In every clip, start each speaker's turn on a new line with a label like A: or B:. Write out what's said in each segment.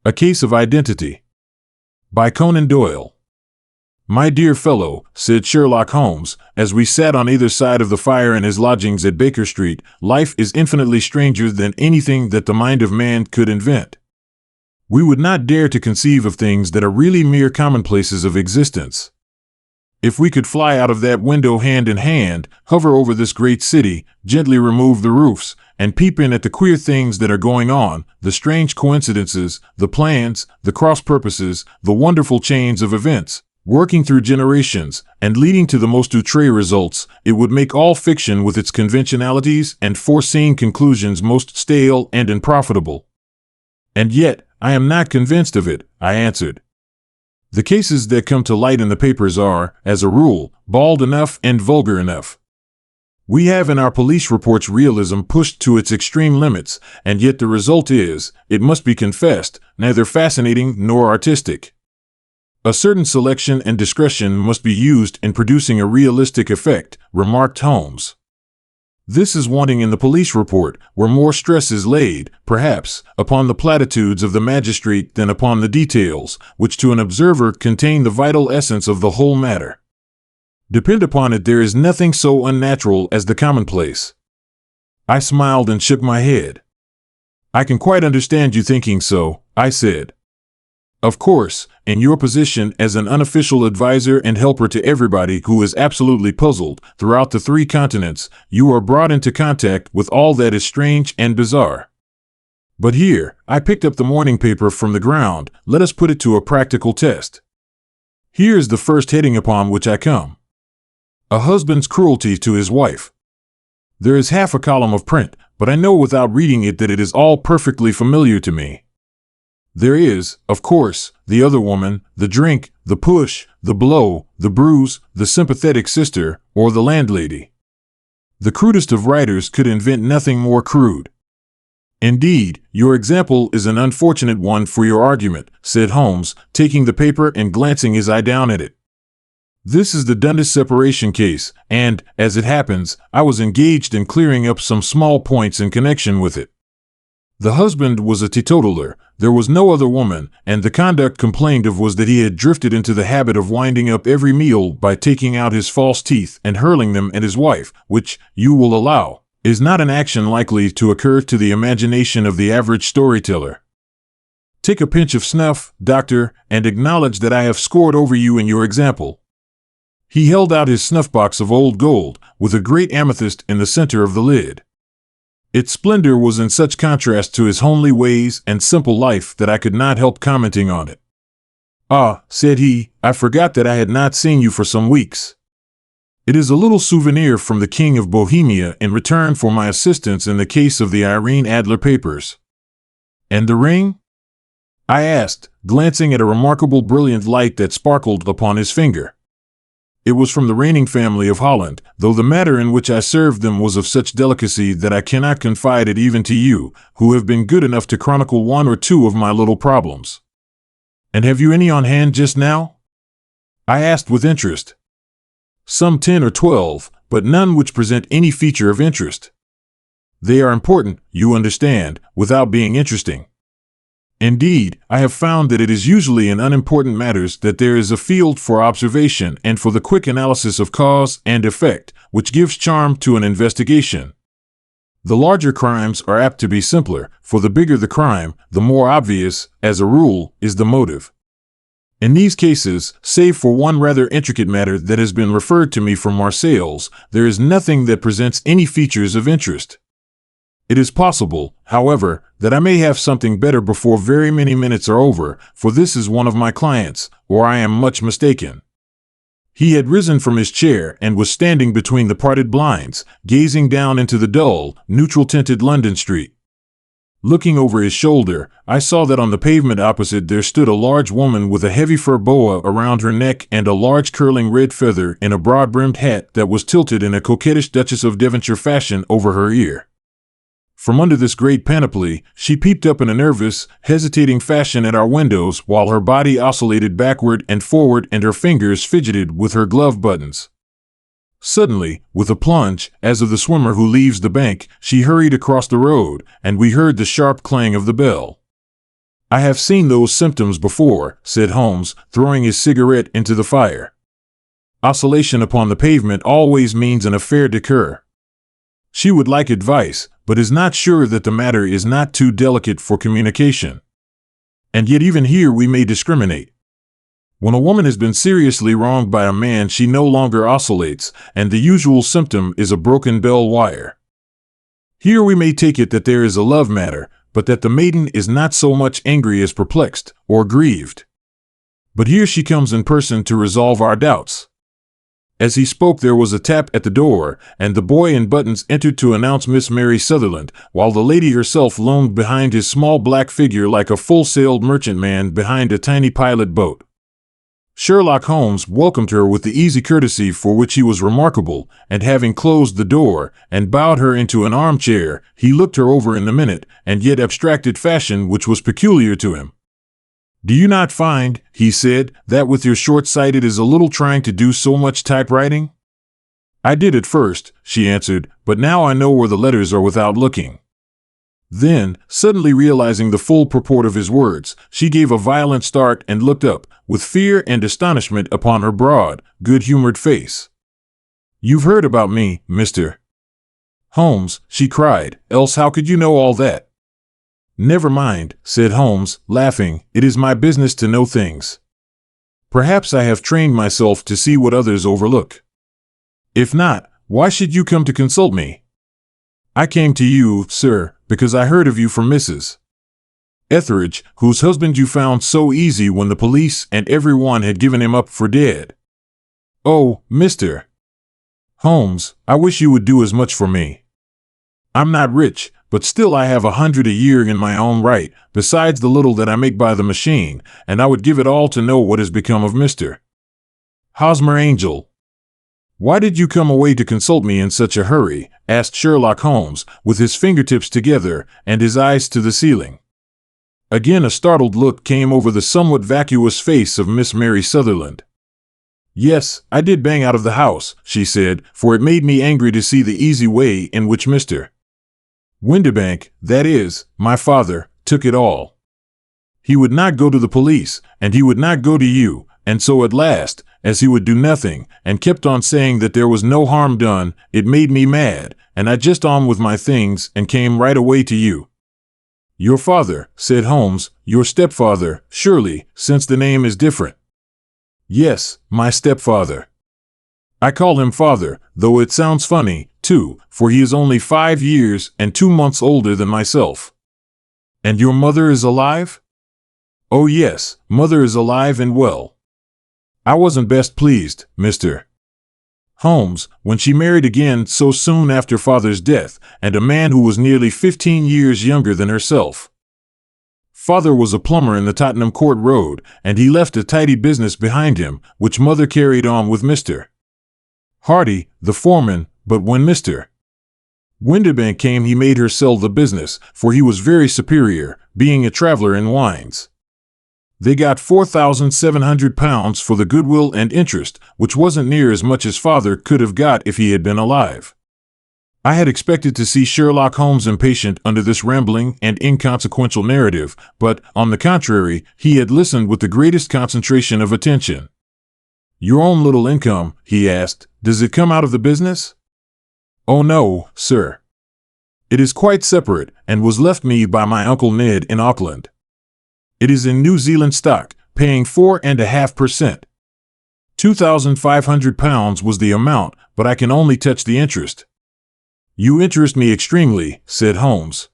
A: A Case of Identity by Conan Doyle. My dear fellow, said Sherlock Holmes, as we sat on either side of the fire in his lodgings at Baker Street, life is infinitely stranger than anything that the mind of man could invent. We would not dare to conceive of things that are really mere commonplaces of existence. If we could fly out of that window hand in hand, hover over this great city, gently remove the roofs, and peep in at the queer things that are going on, the strange coincidences, the plans, the cross-purposes, the wonderful chains of events, working through generations, and leading to the most outre results, it would make all fiction with its conventionalities and foreseen conclusions most stale and unprofitable. And yet, I am not convinced of it, I answered. The cases that come to light in the papers are, as a rule, bald enough and vulgar enough. We have in our police reports realism pushed to its extreme limits, and yet the result is, it must be confessed, neither fascinating nor artistic. A certain selection and discretion must be used in producing a realistic effect, remarked Holmes. This is wanting in the police report, where more stress is laid, perhaps, upon the platitudes of the magistrate than upon the details, which to an observer contain the vital essence of the whole matter. Depend upon it, there is nothing so unnatural as the commonplace. I smiled and shook my head. I can quite understand you thinking so, I said. Of course, in your position as an unofficial advisor and helper to everybody who is absolutely puzzled throughout the 3 continents, you are brought into contact with all that is strange and bizarre. But here, I picked up the morning paper from the ground. Let us put it to a practical test. Here is the first heading upon which I come. A husband's cruelty to his wife. There is half a column of print, but I know without reading it that it is all perfectly familiar to me. There is, of course, the other woman, the drink, the push, the blow, the bruise, the sympathetic sister, or the landlady. The crudest of writers could invent nothing more crude. Indeed, your example is an unfortunate one for your argument, said Holmes, taking the paper and glancing his eye down at it. This is the Dundas separation case, and, as it happens, I was engaged in clearing up some small points in connection with it. The husband was a teetotaler, there was no other woman, and the conduct complained of was that he had drifted into the habit of winding up every meal by taking out his false teeth and hurling them at his wife, which, you will allow, is not an action likely to occur to the imagination of the average storyteller. Take a pinch of snuff, doctor, and acknowledge that I have scored over you in your example. He held out his snuff-box of old gold, with a great amethyst in the center of the lid. Its splendor was in such contrast to his homely ways and simple life that I could not help commenting on it. Ah, said he, I forgot that I had not seen you for some weeks. It is a little souvenir from the King of Bohemia in return for my assistance in the case of the Irene Adler papers. And the ring? I asked, glancing at a remarkable brilliant light that sparkled upon his finger. It was from the reigning family of Holland, though the matter in which I served them was of such delicacy that I cannot confide it even to you, who have been good enough to chronicle 1 or 2 of my little problems. And have you any on hand just now? I asked with interest. Some 10 or 12, but none which present any feature of interest. They are important, you understand, without being interesting. Indeed, I have found that it is usually in unimportant matters that there is a field for observation and for the quick analysis of cause and effect, which gives charm to an investigation. The larger crimes are apt to be simpler, for the bigger the crime, the more obvious, as a rule, is the motive. In these cases, save for one rather intricate matter that has been referred to me from Marseilles, there is nothing that presents any features of interest. It is possible, however, that I may have something better before very many minutes are over, for this is one of my clients, or I am much mistaken. He had risen from his chair and was standing between the parted blinds, gazing down into the dull, neutral-tinted London street. Looking over his shoulder, I saw that on the pavement opposite there stood a large woman with a heavy fur boa around her neck and a large curling red feather in a broad-brimmed hat that was tilted in a coquettish Duchess of Devonshire fashion over her ear. From under this great panoply, she peeped up in a nervous, hesitating fashion at our windows while her body oscillated backward and forward and her fingers fidgeted with her glove buttons. Suddenly, with a plunge, as of the swimmer who leaves the bank, she hurried across the road, and we heard the sharp clang of the bell. I have seen those symptoms before, said Holmes, throwing his cigarette into the fire. Oscillation upon the pavement always means an affair d'oeuvre. She would like advice, but is not sure that the matter is not too delicate for communication. And yet even here we may discriminate. When a woman has been seriously wronged by a man, she no longer oscillates, and the usual symptom is a broken bell wire. Here we may take it that there is a love matter, but that the maiden is not so much angry as perplexed or grieved. But here she comes in person to resolve our doubts. As he spoke, there was a tap at the door, and the boy in buttons entered to announce Miss Mary Sutherland, while the lady herself loomed behind his small black figure like a full-sailed merchantman behind a tiny pilot boat. Sherlock Holmes welcomed her with the easy courtesy for which he was remarkable, and having closed the door and bowed her into an armchair, he looked her over in the minute and yet abstracted fashion which was peculiar to him. "Do you not find," he said, "that with your short sight it is a little trying to do so much typewriting?" "I did at first," she answered, "but now I know where the letters are without looking." Then, suddenly realizing the full purport of his words, she gave a violent start and looked up, with fear and astonishment upon her broad, good-humored face. "You've heard about me, Mr. Holmes," she cried, "else how could you know all that?" "Never mind," said Holmes, laughing, "it is my business to know things. Perhaps I have trained myself to see what others overlook. If not, why should you come to consult me?" "I came to you, sir, because I heard of you from Mrs. Etheridge, whose husband you found so easy when the police and everyone had given him up for dead." "Oh, Mr. Holmes, I wish you would do as much for me. I'm not rich, but still I have 100 a year in my own right, besides the little that I make by the machine, and I would give it all to know what has become of Mr. Hosmer Angel." "Why did you come away to consult me in such a hurry?" asked Sherlock Holmes, with his fingertips together and his eyes to the ceiling. Again a startled look came over the somewhat vacuous face of Miss Mary Sutherland. "Yes, I did bang out of the house," she said, "for it made me angry to see the easy way in which Mr. Windibank, that is, my father, took it all. He would not go to the police, and he would not go to you, and so at last, as he would do nothing, and kept on saying that there was no harm done, it made me mad, and I just on with my things and came right away to you." "Your father," said Holmes, "your stepfather, surely, since the name is different." "Yes, my stepfather. I call him father, though it sounds funny, too, for he is only 5 years and 2 months older than myself." "And your mother is alive?" "Oh yes, mother is alive and well. I wasn't best pleased, Mr. Holmes, when she married again so soon after father's death, and a man who was nearly 15 years younger than herself. Father was a plumber in the Tottenham Court Road, and he left a tidy business behind him, which mother carried on with Mr. Hardy, the foreman, but when Mr. Windibank came he made her sell the business, for he was very superior, being a traveler in wines. They got £4,700 for the goodwill and interest, which wasn't near as much as father could have got if he had been alive. I had expected to see Sherlock Holmes impatient under this rambling and inconsequential narrative, but, on the contrary, he had listened with the greatest concentration of attention. "Your own little income," he asked, "does it come out of the business?" "Oh no, sir. It is quite separate, and was left me by my Uncle Ned in Auckland. It is in New Zealand stock, paying 4.5%. £2,500 was the amount, but I can only touch the interest." "You interest me extremely," said Holmes.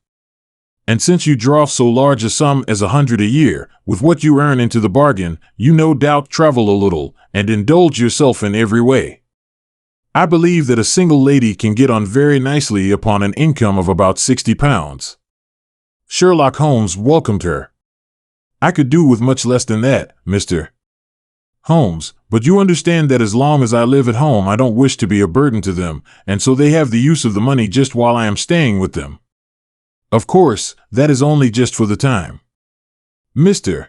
A: "And since you draw so large a sum as 100 a year, with what you earn into the bargain, you no doubt travel a little, and indulge yourself in every way. I believe that a single lady can get on very nicely upon an income of about £60. Sherlock Holmes welcomed her. "I could do with much less than that, Mr. Holmes, but you understand that as long as I live at home I don't wish to be a burden to them, and so they have the use of the money just while I am staying with them. Of course, that is only just for the time. Mr.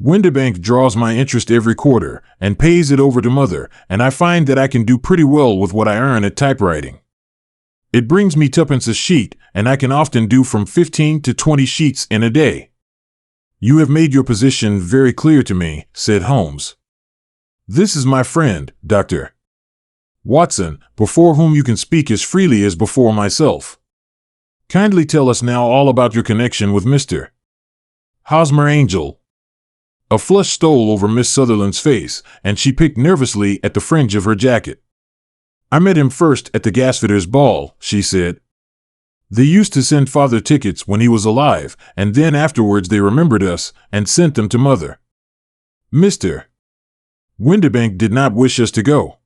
A: Windibank draws my interest every quarter, and pays it over to mother, and I find that I can do pretty well with what I earn at typewriting. It brings me 2pence a sheet, and I can often do from 15 to 20 sheets in a day. You have made your position very clear to me, said Holmes. This is my friend, Dr. Watson, before whom you can speak as freely as before myself. Kindly tell us now all about your connection with Mr. Hosmer Angel. A flush stole over Miss Sutherland's face, and she picked nervously at the fringe of her jacket. I met him first at the gasfitter's ball, she said. They used to send father tickets when he was alive, and then afterwards they remembered us and sent them to mother. Mr. Windibank did not wish us to go.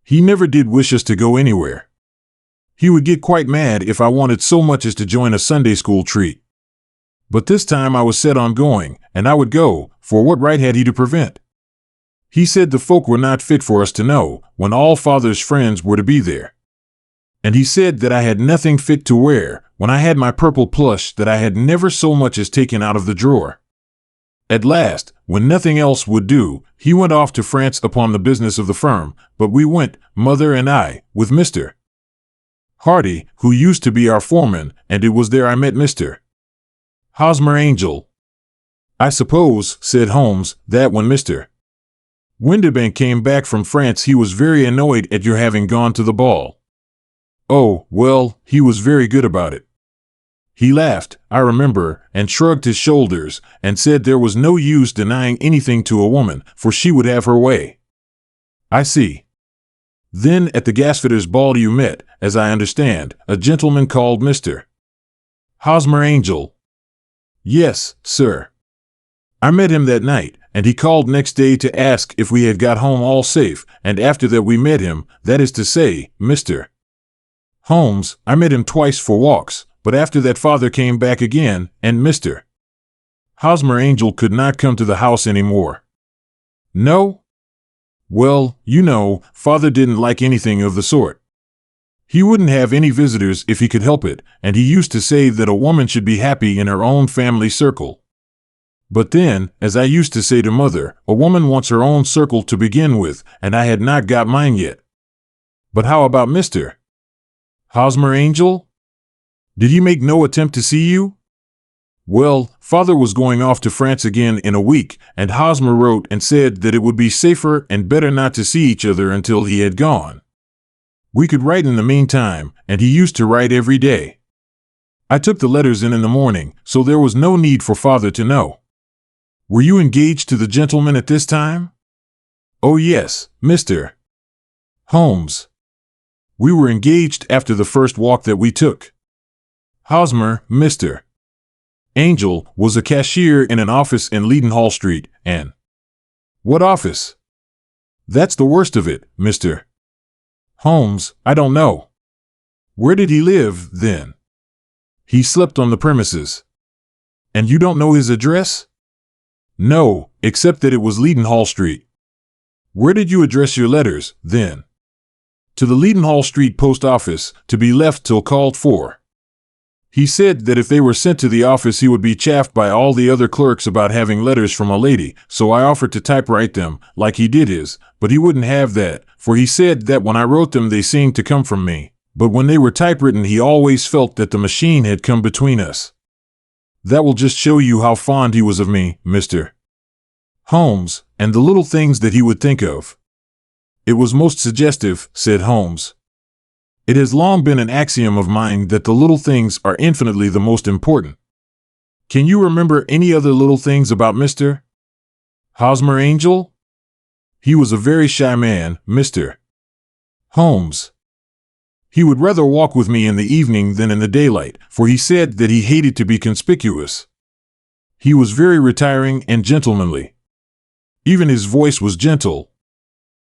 A: He never did wish us to go anywhere. He would get quite mad if I wanted so much as to join a Sunday school treat. But this time I was set on going, and I would go, for what right had he to prevent? He said the folk were not fit for us to know, when all father's friends were to be there. And he said that I had nothing fit to wear, when I had my purple plush that I had never so much as taken out of the drawer. At last, when nothing else would do, he went off to France upon the business of the firm, but we went, mother and I, with Mr. Hardy, who used to be our foreman, and it was there I met Mr. Hosmer Angel. I suppose, said Holmes, that when Mr. Windibank came back from France he was very annoyed at your having gone to the ball. Oh, well, he was very good about it. He laughed, I remember, and shrugged his shoulders, and said there was no use denying anything to a woman, for she would have her way. I see. Then at the gasfitter's ball you met, as I understand, a gentleman called Mr. Hosmer Angel. Yes, sir. I met him that night, and he called next day to ask if we had got home all safe, and after that we met him, that is to say, Mr. Holmes, I met him twice for walks, but after that father came back again, and Mr. Hosmer Angel could not come to the house any more. No? Well, you know, father didn't like anything of the sort. He wouldn't have any visitors if he could help it, and he used to say that a woman should be happy in her own family circle. But then, as I used to say to mother, a woman wants her own circle to begin with, and I had not got mine yet. But how about Mr. Hosmer Angel? Did he make no attempt to see you? Well, father was going off to France again in a week, and Hosmer wrote and said that it would be safer and better not to see each other until he had gone. We could write in the meantime, and he used to write every day. I took the letters in the morning, so there was no need for father to know. Were you engaged to the gentleman at this time? Oh yes, Mr. Holmes. We were engaged after the first walk that we took. Hosmer, Mr. Angel, was a cashier in an office in Leadenhall Street, and... What office? That's the worst of it, Mr. Holmes, I don't know. Where did he live, then? He slept on the premises. And you don't know his address? No, except that it was Leadenhall Street. Where did you address your letters, then? To the Leadenhall Street post office, to be left till called for. He said that if they were sent to the office he would be chaffed by all the other clerks about having letters from a lady, so I offered to typewrite them, like he did his, but he wouldn't have that, for he said that when I wrote them they seemed to come from me, but when they were typewritten he always felt that the machine had come between us. That will just show you how fond he was of me, Mr. Holmes, and the little things that he would think of. It was most suggestive, said Holmes. It has long been an axiom of mine that the little things are infinitely the most important. Can you remember any other little things about Mr. Hosmer Angel? He was a very shy man, Mr. Holmes. He would rather walk with me in the evening than in the daylight, for he said that he hated to be conspicuous. He was very retiring and gentlemanly. Even his voice was gentle.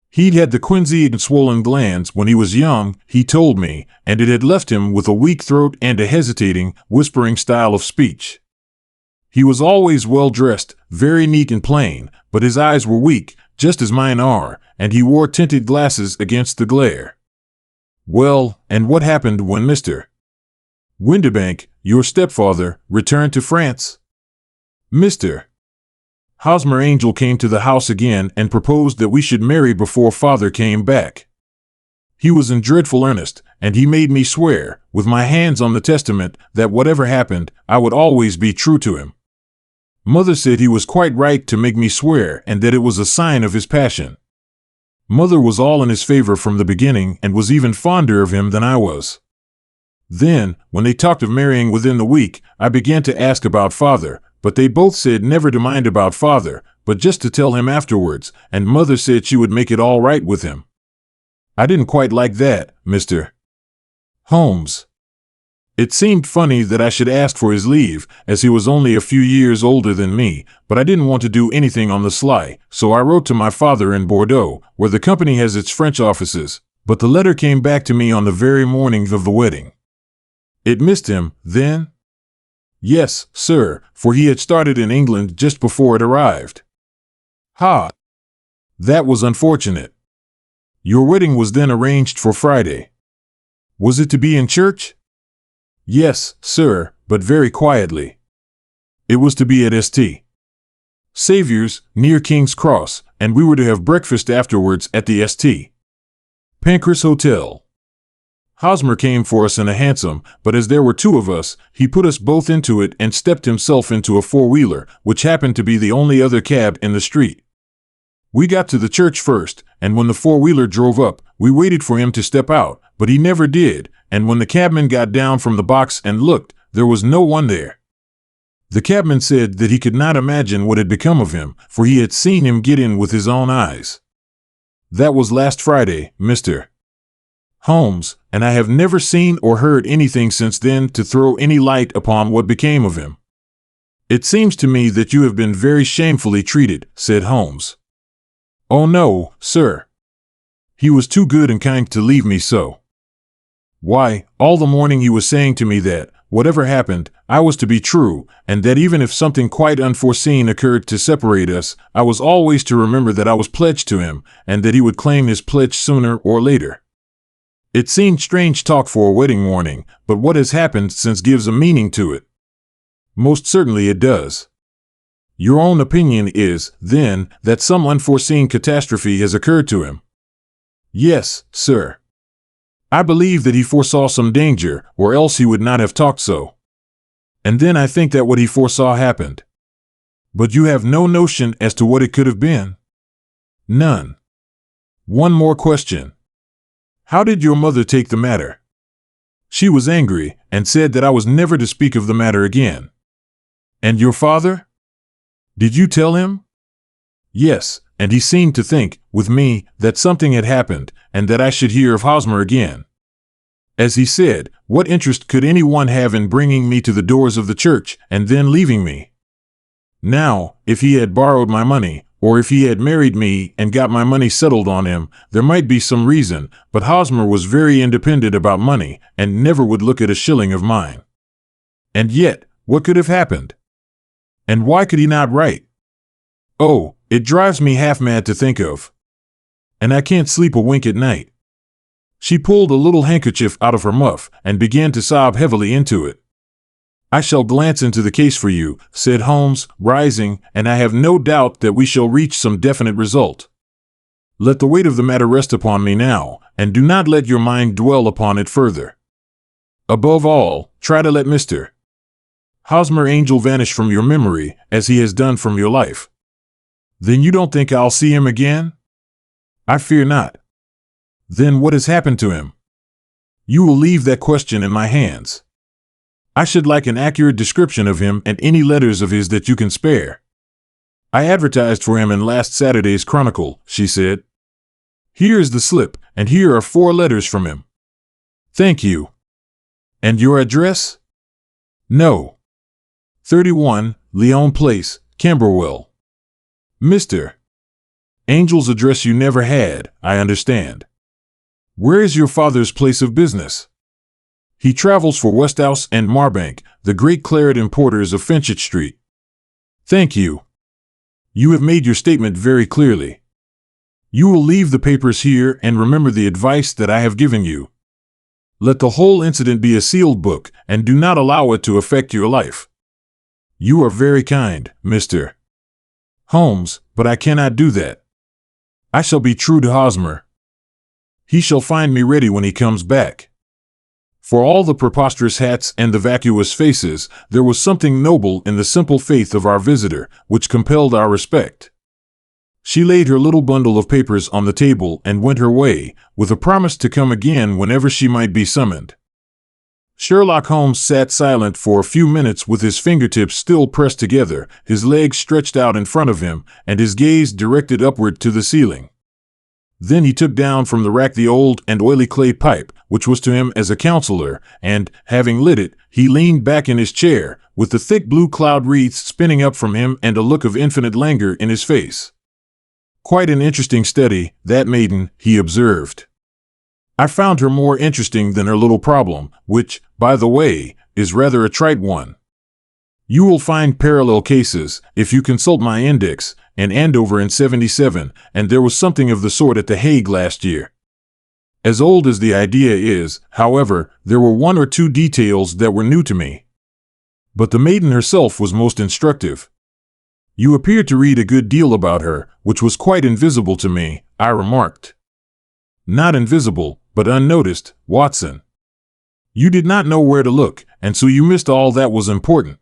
A: He'd had the quinsy and swollen glands when he was young, he told me, and it had left him with a weak throat and a hesitating, whispering style of speech. He was always well dressed, very neat and plain, but his eyes were weak, just as mine are, and he wore tinted glasses against the glare. Well, and what happened when Mr. Windibank, your stepfather, returned to France? Mr. Hosmer Angel came to the house again and proposed that we should marry before father came back. He was in dreadful earnest, and he made me swear, with my hands on the testament, that whatever happened, I would always be true to him. Mother said he was quite right to make me swear and that it was a sign of his passion. Mother was all in his favor from the beginning and was even fonder of him than I was. Then, when they talked of marrying within the week, I began to ask about father, but they both said never to mind about father, but just to tell him afterwards, and Mother said she would make it all right with him. I didn't quite like that, Mr. Holmes. It seemed funny that I should ask for his leave, as he was only a few years older than me, but I didn't want to do anything on the sly, so I wrote to my father in Bordeaux, where the company has its French offices, but the letter came back to me on the very morning of the wedding. It missed him, then? Yes, sir, for he had started in England just before it arrived. Ha! That was unfortunate. Your wedding was then arranged for Friday. Was it to be in church? Yes, sir, but very quietly. It was to be at St. Saviour's, near King's Cross, and we were to have breakfast afterwards at the St. Pancras Hotel. Hosmer came for us in a hansom, but as there were two of us, he put us both into it and stepped himself into a four-wheeler, which happened to be the only other cab in the street. We got to the church first, and when the four-wheeler drove up, we waited for him to step out, but he never did, and when the cabman got down from the box and looked, there was no one there. The cabman said that he could not imagine what had become of him, for he had seen him get in with his own eyes. That was last Friday, Mr. Holmes, and I have never seen or heard anything since then to throw any light upon what became of him. It seems to me that you have been very shamefully treated, said Holmes. Oh no, sir. He was too good and kind to leave me so. Why, all the morning he was saying to me that, whatever happened, I was to be true, and that even if something quite unforeseen occurred to separate us, I was always to remember that I was pledged to him, and that he would claim his pledge sooner or later. It seemed strange talk for a wedding morning, but what has happened since gives a meaning to it. Most certainly it does. Your own opinion is, then, that some unforeseen catastrophe has occurred to him. Yes, sir. I believe that he foresaw some danger, or else he would not have talked so. And then I think that what he foresaw happened. But you have no notion as to what it could have been? None. One more question. How did your mother take the matter? She was angry, and said that I was never to speak of the matter again. And your father? Did you tell him? Yes, and he seemed to think, with me, that something had happened, and that I should hear of Hosmer again. As he said, what interest could anyone have in bringing me to the doors of the church, and then leaving me? Now, if he had borrowed my money, or if he had married me and got my money settled on him, there might be some reason, but Hosmer was very independent about money, and never would look at a shilling of mine. And yet, what could have happened? And why could he not write? Oh, it drives me half mad to think of. And I can't sleep a wink at night. She pulled a little handkerchief out of her muff and began to sob heavily into it. I shall glance into the case for you, said Holmes, rising, and I have no doubt that we shall reach some definite result. Let the weight of the matter rest upon me now, and do not let your mind dwell upon it further. Above all, try to let Mr. Hosmer Angel vanish from your memory, as he has done from your life. Then you don't think I'll see him again? I fear not. Then what has happened to him? You will leave that question in my hands. I should like an accurate description of him and any letters of his that you can spare. I advertised for him in last Saturday's Chronicle, she said. Here is the slip, and here are 4 letters from him. Thank you. And your address? No. 31, Lyon Place, Camberwell. Mr. Angel's address you never had, I understand. Where is your father's place of business? He travels for Westhouse and Marbank, the great claret importers of Fenchurch Street. Thank you. You have made your statement very clearly. You will leave the papers here and remember the advice that I have given you. Let the whole incident be a sealed book, and do not allow it to affect your life. You are very kind, Mr. Holmes, but I cannot do that. I shall be true to Hosmer. He shall find me ready when he comes back. For all the preposterous hats and the vacuous faces, there was something noble in the simple faith of our visitor, which compelled our respect. She laid her little bundle of papers on the table and went her way, with a promise to come again whenever she might be summoned. Sherlock Holmes sat silent for a few minutes with his fingertips still pressed together, his legs stretched out in front of him, and his gaze directed upward to the ceiling. Then he took down from the rack the old and oily clay pipe, which was to him as a counselor, and, having lit it, he leaned back in his chair, with the thick blue cloud wreaths spinning up from him and a look of infinite languor in his face. "Quite an interesting study, that maiden," he observed. "I found her more interesting than her little problem, which, by the way, is rather a trite one. You will find parallel cases, if you consult my index, in Andover in '77, and there was something of the sort at The Hague last year. As old as the idea is, however, there were one or two details that were new to me. But the maiden herself was most instructive. You appeared to read a good deal about her, which was quite invisible to me," I remarked. "Not invisible, but unnoticed, Watson. You did not know where to look, and so you missed all that was important.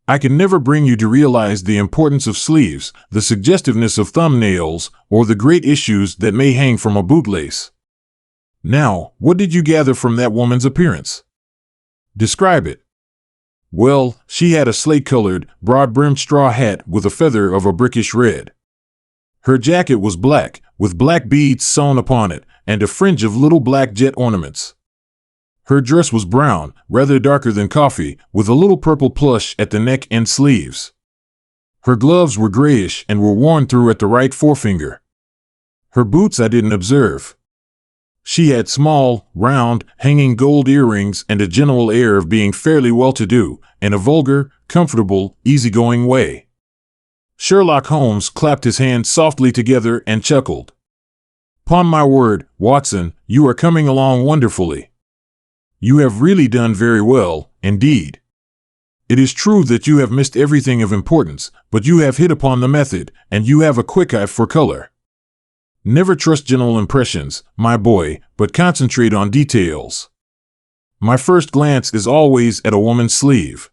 A: I can never bring you to realize the importance of sleeves, the suggestiveness of thumbnails, or the great issues that may hang from a bootlace. Now, what did you gather from that woman's appearance? Describe it." "Well, she had a slate-colored, broad-brimmed straw hat with a feather of a brickish red. Her jacket was black, with black beads sewn upon it, and a fringe of little black jet ornaments. Her dress was brown, rather darker than coffee, with a little purple plush at the neck and sleeves. Her gloves were grayish and were worn through at the right forefinger. Her boots I didn't observe. She had small, round, hanging gold earrings and a general air of being fairly well-to-do, in a vulgar, comfortable, easygoing way." Sherlock Holmes clapped his hands softly together and chuckled. "'Pon my word, Watson, you are coming along wonderfully. You have really done very well, indeed. It is true that you have missed everything of importance, but you have hit upon the method, and you have a quick eye for color. Never trust general impressions, my boy, but concentrate on details. My first glance is always at a woman's sleeve.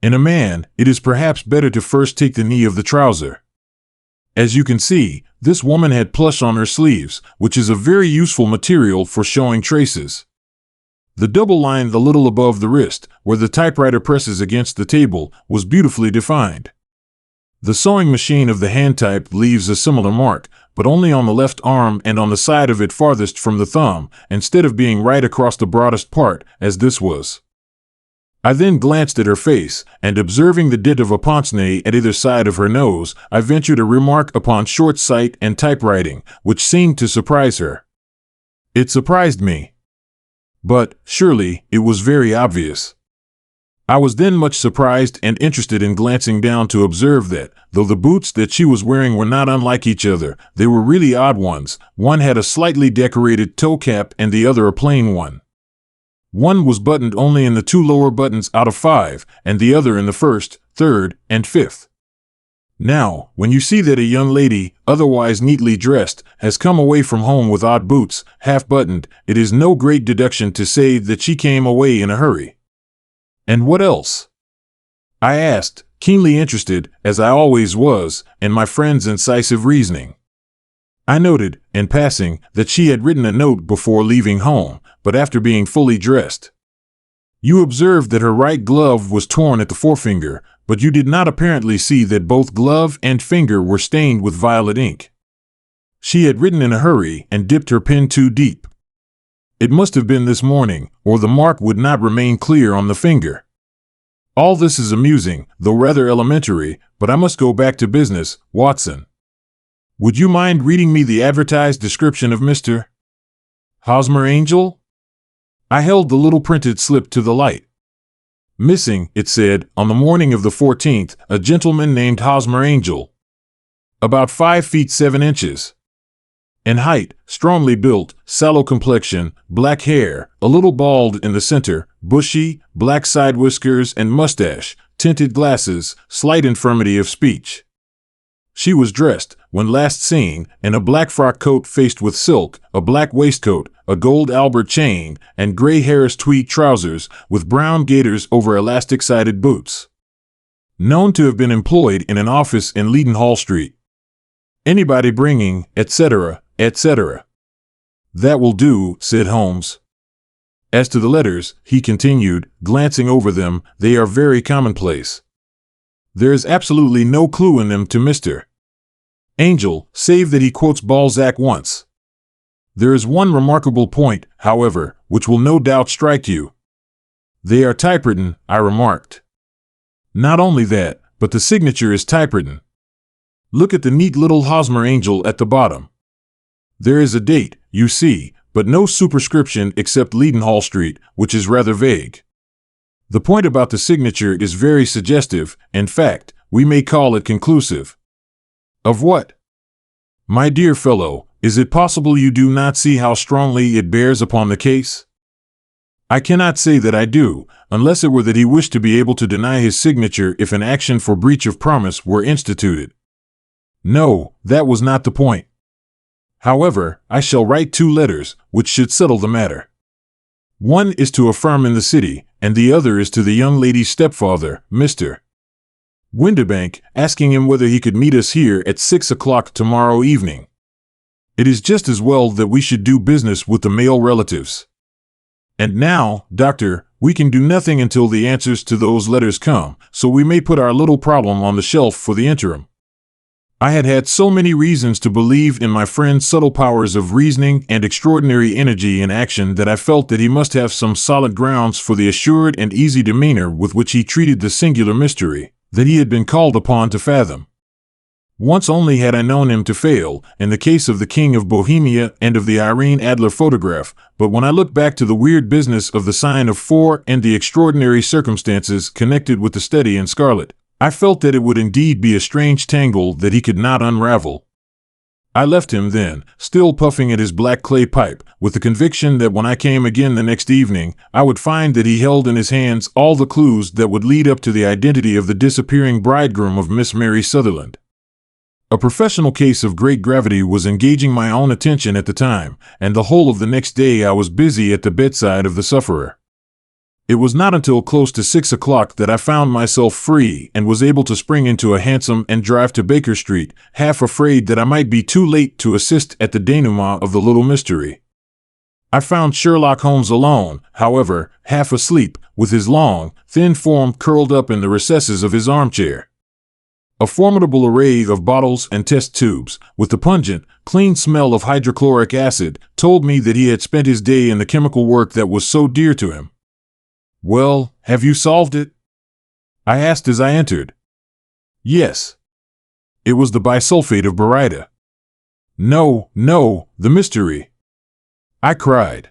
A: In a man, it is perhaps better to first take the knee of the trouser. As you can see, this woman had plush on her sleeves, which is a very useful material for showing traces. The double line a little above the wrist, where the typewriter presses against the table, was beautifully defined. The sewing machine of the hand type leaves a similar mark, but only on the left arm and on the side of it farthest from the thumb, instead of being right across the broadest part, as this was. I then glanced at her face, and observing the dent of a pince-nez at either side of her nose, I ventured a remark upon short sight and typewriting, which seemed to surprise her. It surprised me. But, surely, it was very obvious. I was then much surprised and interested in glancing down to observe that, though the boots that she was wearing were not unlike each other, they were really odd ones. One had a slightly decorated toe cap and the other a plain one. One was buttoned only in the 2 lower buttons out of 5, and the other in the 1st, 3rd, and 5th. Now, when you see that a young lady, otherwise neatly dressed, has come away from home with odd boots, half-buttoned, it is no great deduction to say that she came away in a hurry. And what else? I asked, keenly interested, as I always was, in my friend's incisive reasoning. I noted, in passing, that she had written a note before leaving home, but after being fully dressed. You observed that her right glove was torn at the forefinger, but you did not apparently see that both glove and finger were stained with violet ink. She had written in a hurry and dipped her pen too deep. It must have been this morning, or the mark would not remain clear on the finger. All this is amusing, though rather elementary, but I must go back to business, Watson. Would you mind reading me the advertised description of Mr. Hosmer Angel? I held the little printed slip to the light. Missing, it said, on the morning of the 14th, a gentleman named Hosmer Angel. About 5 feet 7 inches. In height, strongly built, sallow complexion, black hair, a little bald in the center, bushy, black side whiskers and mustache, tinted glasses, slight infirmity of speech. She was dressed, when last seen, in a black frock coat faced with silk, a black waistcoat, a gold Albert chain, and gray Harris tweed trousers, with brown gaiters over elastic-sided boots. Known to have been employed in an office in Leadenhall Street. Anybody bringing, etc., etc. That will do, said Holmes. As to the letters, he continued, glancing over them, they are very commonplace. There is absolutely no clue in them to Mr. Angel, save that he quotes Balzac once. There is one remarkable point, however, which will no doubt strike you. They are typewritten, I remarked. Not only that, but the signature is typewritten. Look at the neat little Hosmer Angel at the bottom. There is a date, you see, but no superscription except Leadenhall Street, which is rather vague. The point about the signature is very suggestive, in fact, we may call it conclusive. Of what? My dear fellow, is it possible you do not see how strongly it bears upon the case? I cannot say that I do, unless it were that he wished to be able to deny his signature if an action for breach of promise were instituted. No, that was not the point. However, I shall write 2 letters, which should settle the matter. One is to a firm in the city, and the other is to the young lady's stepfather, Mr. Windibank, asking him whether he could meet us here at 6 o'clock tomorrow evening. It is just as well that we should do business with the male relatives. And now, Doctor, we can do nothing until the answers to those letters come, so we may put our little problem on the shelf for the interim. I had had so many reasons to believe in my friend's subtle powers of reasoning and extraordinary energy in action that I felt that he must have some solid grounds for the assured and easy demeanor with which he treated the singular mystery that he had been called upon to fathom. Once only had I known him to fail, in the case of the King of Bohemia and of the Irene Adler photograph, but when I look back to the weird business of the sign of 4 and the extraordinary circumstances connected with the study in scarlet, I felt that it would indeed be a strange tangle that he could not unravel. I left him then, still puffing at his black clay pipe, with the conviction that when I came again the next evening, I would find that he held in his hands all the clues that would lead up to the identity of the disappearing bridegroom of Miss Mary Sutherland. A professional case of great gravity was engaging my own attention at the time, and the whole of the next day I was busy at the bedside of the sufferer. It was not until close to 6 o'clock that I found myself free and was able to spring into a hansom and drive to Baker Street, half afraid that I might be too late to assist at the denouement of the little mystery. I found Sherlock Holmes alone, however, half asleep, with his long, thin form curled up in the recesses of his armchair. A formidable array of bottles and test tubes, with the pungent, clean smell of hydrochloric acid, told me that he had spent his day in the chemical work that was so dear to him. "Well, have you solved it?" I asked as I entered. "Yes." It was the bisulfate of baryta. "No, no, the mystery," I cried.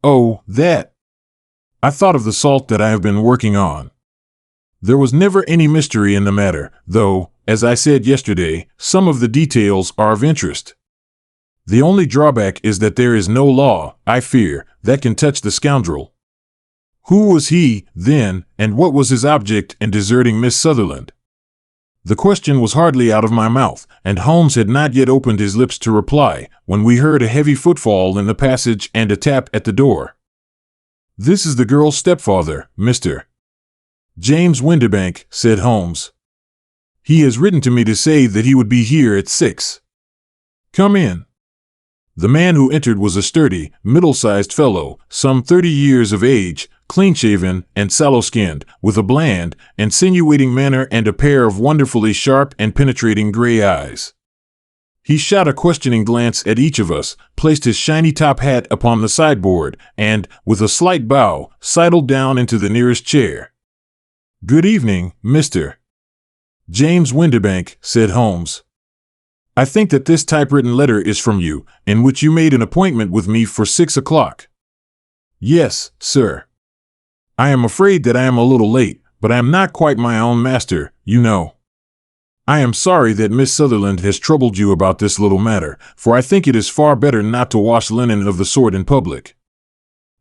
A: "Oh, that. I thought of the salt that I have been working on. There was never any mystery in the matter, though, as I said yesterday, some of the details are of interest. The only drawback is that there is no law, I fear, that can touch the scoundrel. Who was he, then, and what was his object in deserting Miss Sutherland?" The question was hardly out of my mouth, and Holmes had not yet opened his lips to reply, when we heard a heavy footfall in the passage and a tap at the door. "This is the girl's stepfather, Mr. James Windibank," said Holmes. "He has written to me to say that he would be here at 6. Come in." The man who entered was a sturdy, middle-sized fellow, some 30 years of age, clean-shaven and sallow-skinned, with a bland, insinuating manner and a pair of wonderfully sharp and penetrating gray eyes. He shot a questioning glance at each of us, placed his shiny top hat upon the sideboard, and, with a slight bow, sidled down into the nearest chair. "Good evening, Mr. James Windibank," said Holmes. "I think that this typewritten letter is from you, in which you made an appointment with me for 6 o'clock. "Yes, sir. I am afraid that I am a little late, but I am not quite my own master, you know. I am sorry that Miss Sutherland has troubled you about this little matter, for I think it is far better not to wash linen of the sort in public.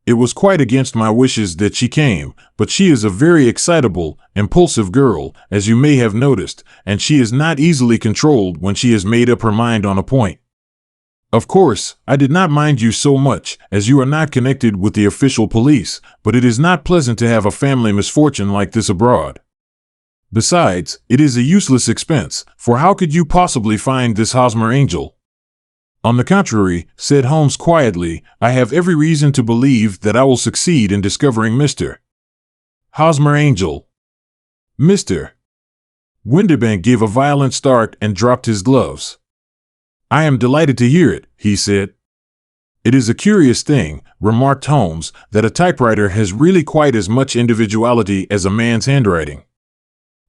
A: It was quite against my wishes that she came, but she is a very excitable, impulsive girl, as you may have noticed, and she is not easily controlled when she has made up her mind on a point. Of course, I did not mind you so much, as you are not connected with the official police, but it is not pleasant to have a family misfortune like this abroad. Besides, it is a useless expense, for how could you possibly find this Hosmer Angel? On the contrary, said Holmes quietly, I have every reason to believe that I will succeed in discovering Mr. Hosmer Angel. Mr. Windibank gave a violent start and dropped his gloves. I am delighted to hear it, he said. It is a curious thing, remarked Holmes, that a typewriter has really quite as much individuality as a man's handwriting.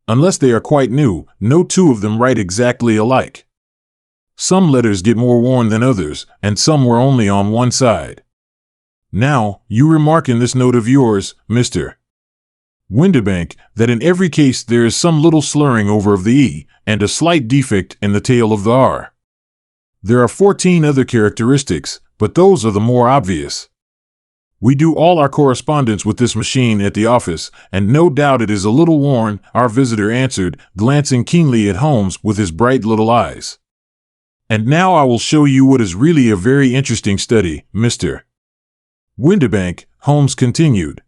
A: Unless they are quite new, no two of them write exactly alike. Some letters get more worn than others, and some were only on one side. Now, you remark in this note of yours, Mr. Windibank, that in every case there is some little slurring over of the E, and a slight defect in the tail of the R. There are 14 other characteristics, but those are the more obvious. We do all our correspondence with this machine at the office, and no doubt it is a little worn, our visitor answered, glancing keenly at Holmes with his bright little eyes. And now I will show you what is really a very interesting study, Mr. Windibank, Holmes continued.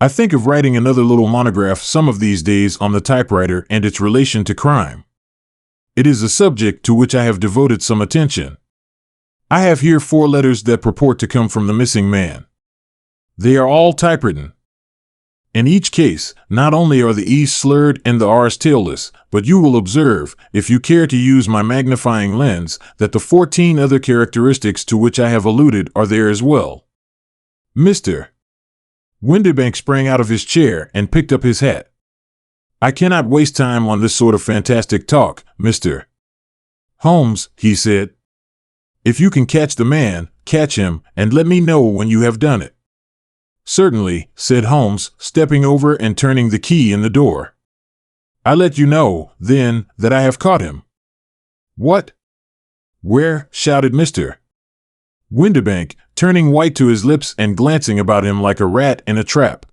A: I think of writing another little monograph some of these days on the typewriter and its relation to crime. It is a subject to which I have devoted some attention. I have here 4 letters that purport to come from the missing man. They are all typewritten. In each case, not only are the E's slurred and the R's tailless, but you will observe, if you care to use my magnifying lens, that the 14 other characteristics to which I have alluded are there as well. Mr. Windibank sprang out of his chair and picked up his hat. I cannot waste time on this sort of fantastic talk, Mr. Holmes, he said. If you can catch the man, catch him, and let me know when you have done it. Certainly, said Holmes, stepping over and turning the key in the door. I let you know, then, that I have caught him. What? Where? Shouted Mr. Windibank, turning white to his lips and glancing about him like a rat in a trap.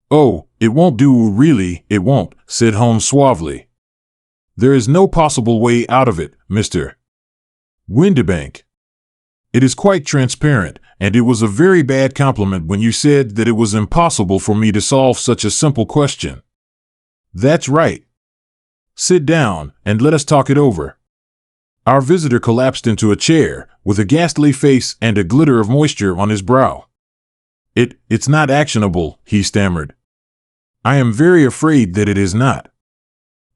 A: Oh, it won't do, really, it won't, said Holmes suavely. There is no possible way out of it, Mr. Windibank. It is quite transparent, and it was a very bad compliment when you said that it was impossible for me to solve such a simple question. That's right. Sit down, and let us talk it over. Our visitor collapsed into a chair, with a ghastly face and a glitter of moisture on his brow. It's not actionable, he stammered. I am very afraid that it is not.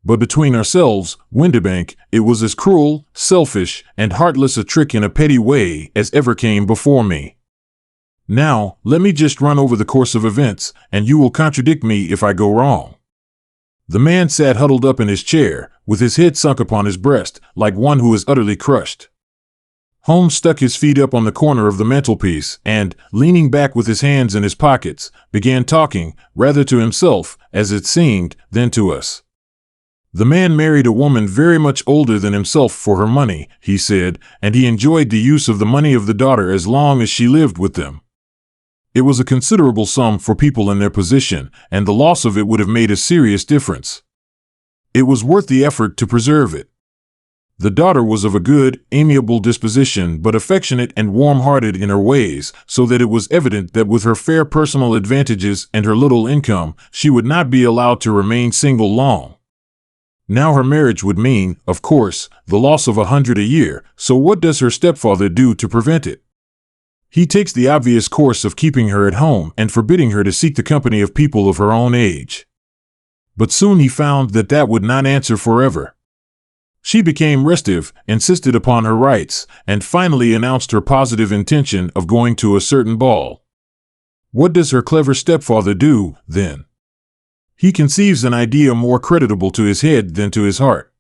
A: But between ourselves, Windibank, it was as cruel, selfish, and heartless a trick in a petty way as ever came before me. Now, let me just run over the course of events, and you will contradict me if I go wrong. The man sat huddled up in his chair, with his head sunk upon his breast, like one who is utterly crushed. Holmes stuck his feet up on the corner of the mantelpiece and, leaning back with his hands in his pockets, began talking, rather to himself, as it seemed, than to us. The man married a woman very much older than himself for her money, he said, and he enjoyed the use of the money of the daughter as long as she lived with them. It was a considerable sum for people in their position, and the loss of it would have made a serious difference. It was worth the effort to preserve it. The daughter was of a good, amiable disposition, but affectionate and warm-hearted in her ways, so that it was evident that with her fair personal advantages and her little income, she would not be allowed to remain single long. Now her marriage would mean, of course, the loss of 100 a year, so what does her stepfather do to prevent it? He takes the obvious course of keeping her at home and forbidding her to seek the company of people of her own age. But soon he found that that would not answer forever. She became restive, insisted upon her rights, and finally announced her positive intention of going to a certain ball. What does her clever stepfather do, then? He conceives an idea more creditable to his head than to his heart.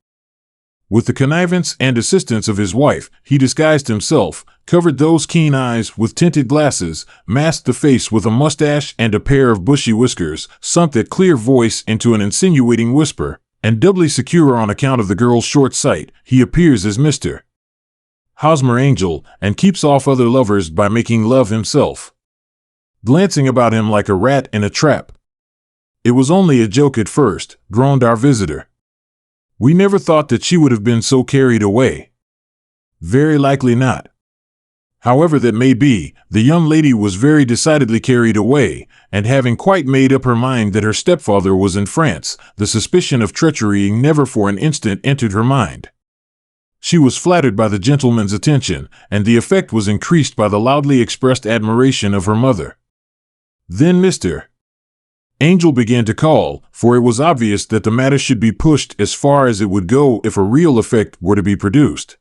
A: With the connivance and assistance of his wife, he disguised himself, covered those keen eyes with tinted glasses, masked the face with a mustache and a pair of bushy whiskers, sunk that clear voice into an insinuating whisper, and doubly secure on account of the girl's short sight, he appears as Mr. Hosmer Angel, and keeps off other lovers by making love himself. glancing about him like a rat in a trap. "It was only a joke at first," groaned our visitor. "We never thought that she would have been so carried away." "Very likely not. However that may be, the young lady was very decidedly carried away, and having quite made up her mind that her stepfather was in France, the suspicion of treachery never for an instant entered her mind. She was flattered by the gentleman's attention, and the effect was increased by the loudly expressed admiration of her mother. Then Mr. Angel began to call, for it was obvious that the matter should be pushed as far as it would go if a real effect were to be produced.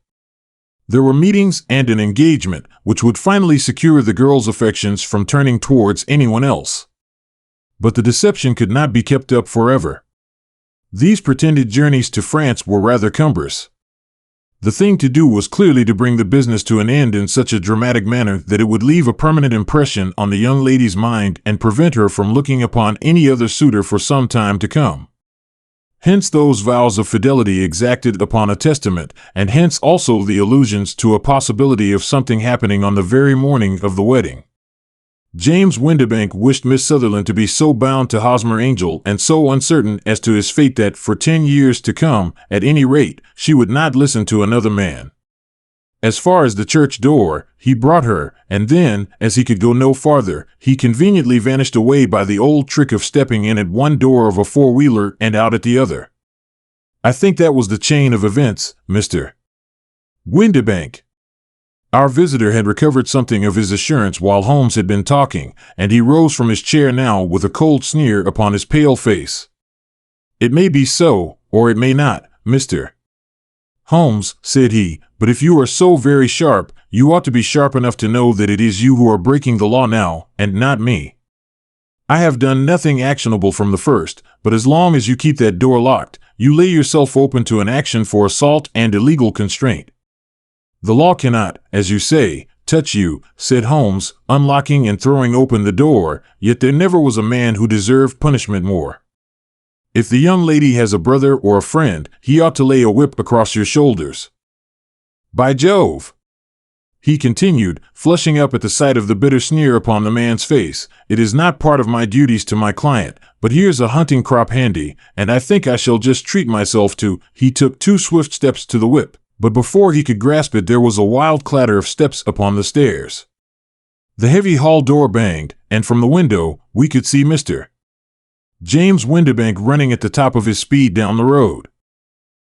A: There were meetings and an engagement, which would finally secure the girl's affections from turning towards anyone else. But the deception could not be kept up forever. These pretended journeys to France were rather cumbrous. The thing to do was clearly to bring the business to an end in such a dramatic manner that it would leave a permanent impression on the young lady's mind and prevent her from looking upon any other suitor for some time to come. Hence those vows of fidelity exacted upon a testament, and hence also the allusions to a possibility of something happening on the very morning of the wedding. James Windibank wished Miss Sutherland to be so bound to Hosmer Angel and so uncertain as to his fate that for 10 years to come, at any rate, she would not listen to another man. As far as the church door, he brought her, and then, as he could go no farther, he conveniently vanished away by the old trick of stepping in at one door of a four-wheeler and out at the other. I think that was the chain of events, Mr. Windibank. Our visitor had recovered something of his assurance while Holmes had been talking, and he rose from his chair now with a cold sneer upon his pale face. "It may be so, or it may not, Mr. Holmes," said he, "but if you are so very sharp, you ought to be sharp enough to know that it is you who are breaking the law now, and not me. I have done nothing actionable from the first, but as long as you keep that door locked, you lay yourself open to an action for assault and illegal constraint. The law cannot, as you say, touch you," said Holmes, unlocking and throwing open the door, "yet there never was a man who deserved punishment more. If the young lady has a brother or a friend, he ought to lay a whip across your shoulders. By Jove!" he continued, flushing up at the sight of the bitter sneer upon the man's face, "it is not part of my duties to my client, but here's a hunting crop handy, and I think I shall just treat myself to—" He took 2 swift steps to the whip, but before he could grasp it there was a wild clatter of steps upon the stairs. The heavy hall door banged, and from the window we could see Mr. James Windibank running at the top of his speed down the road.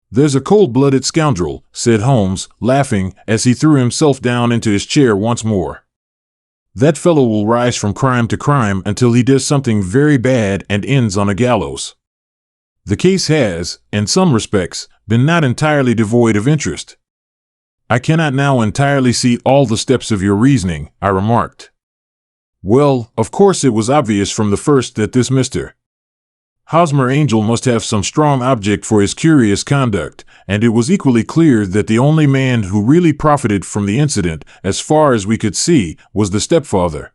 A: "There's a cold-blooded scoundrel," said Holmes, laughing, as he threw himself down into his chair once more. "That fellow will rise from crime to crime until he does something very bad and ends on a gallows. The case has, in some respects, been not entirely devoid of interest." "I cannot now entirely see all the steps of your reasoning," I remarked. "Well, of course it was obvious from the first that this Mr. Hosmer Angel must have some strong object for his curious conduct, and it was equally clear that the only man who really profited from the incident, as far as we could see, was the stepfather.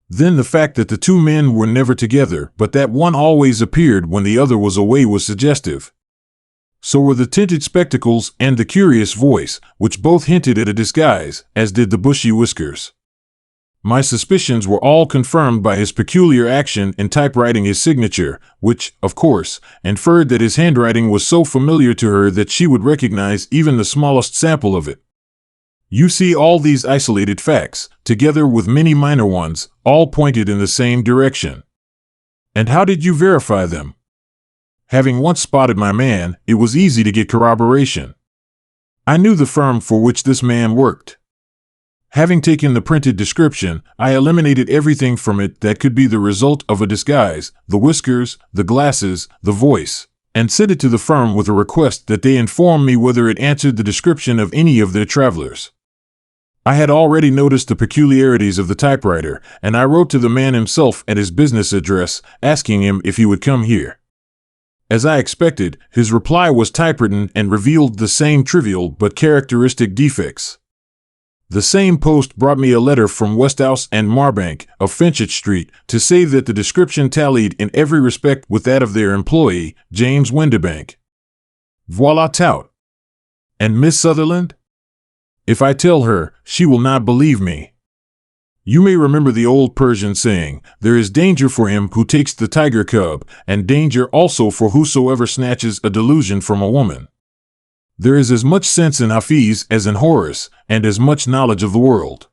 A: Then the fact that the 2 men were never together, but that one always appeared when the other was away, was suggestive. So were the tinted spectacles and the curious voice, which both hinted at a disguise, as did the bushy whiskers. My suspicions were all confirmed by his peculiar action in typewriting his signature, which, of course, inferred that his handwriting was so familiar to her that she would recognize even the smallest sample of it. You see, all these isolated facts, together with many minor ones, all pointed in the same direction. And how did you verify them? Having once spotted my man, it was easy to get corroboration. I knew the firm for which this man worked. Having taken the printed description, I eliminated everything from it that could be the result of a disguise, the whiskers, the glasses, the voice, and sent it to the firm with a request that they inform me whether it answered the description of any of their travelers. I had already noticed the peculiarities of the typewriter, and I wrote to the man himself at his business address, asking him if he would come here. As I expected, his reply was typewritten and revealed the same trivial but characteristic defects. The same post brought me a letter from Westhouse and Marbank of Finchett Street to say that the description tallied in every respect with that of their employee, James Windibank. Voila tout! And Miss Sutherland? If I tell her, she will not believe me. You may remember the old Persian saying, "There is danger for him who takes the tiger cub, and danger also for whosoever snatches a delusion from a woman." There is as much sense in Hafiz as in Horace, and as much knowledge of the world.